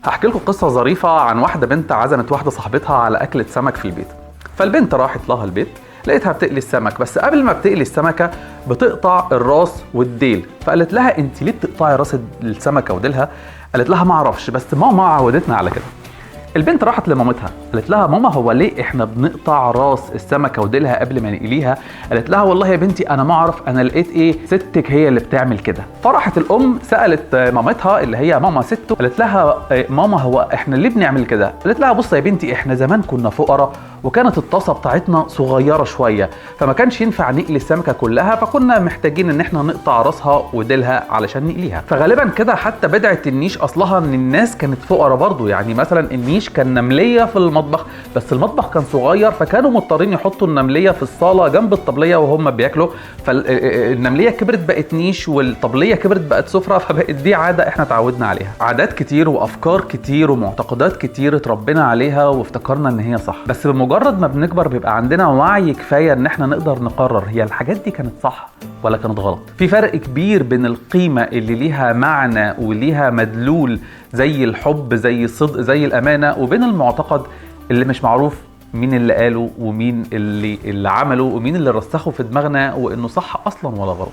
هحكي لكم قصة ظريفة عن واحدة بنت عزمت واحدة صاحبتها على أكلة سمك في البيت. فالبنت راحت لها البيت، لقيتها بتقلي السمك، بس قبل ما بتقلي السمكة بتقطع الراس والديل. فقالت لها انت ليه بتقطعي راس السمكة وديلها؟ قالت لها ما اعرفش، بس ماما عودتنا على كده. البنت راحت لمامتها قالت لها ماما هو ليه احنا بنقطع راس السمكه وديلها قبل ما نقليها؟ قالت لها والله يا بنتي انا ما اعرف، انا لقيت ستك هي اللي بتعمل كده. فراحت الام سالت مامتها اللي هي ماما سته، قالت لها ماما هو احنا ليه بنعمل كده؟ قالت لها بص يا بنتي احنا زمان كنا فقراء وكانت الطاسه بتاعتنا صغيره شويه، فما كانش ينفع نقلي السمكه كلها، فكنا محتاجين ان احنا نقطع راسها وديلها علشان نقليها. فغالبا كده حتى بدعه النيش اصلها ان الناس كانت فقراء برضو، يعني مثلا النيش كان نمليه في المطبخ، بس المطبخ كان صغير فكانوا مضطرين يحطوا النمليه في الصاله جنب الطبليه وهم بياكلوا، فالنمليه كبرت بقت نيش والطبليه كبرت بقت سفره، فبقت دي عاده احنا اتعودنا عليها. عادات كتير وافكار كتير ومعتقدات كتير اتربينا عليها وافتكرنا ان هي صح، بس بمجرد ما بنكبر بيبقى عندنا وعي كفايه ان احنا نقدر نقرر هي الحاجات دي كانت صح ولا كانت غلط. في فرق كبير بين القيمه اللي ليها معنى وليها مدلول زي الحب زي الصدق زي الامانه، وبين المعتقد اللي مش معروف مين اللي قاله ومين اللي عمله ومين اللي رسخه في دماغنا وانه صح اصلا ولا غلط.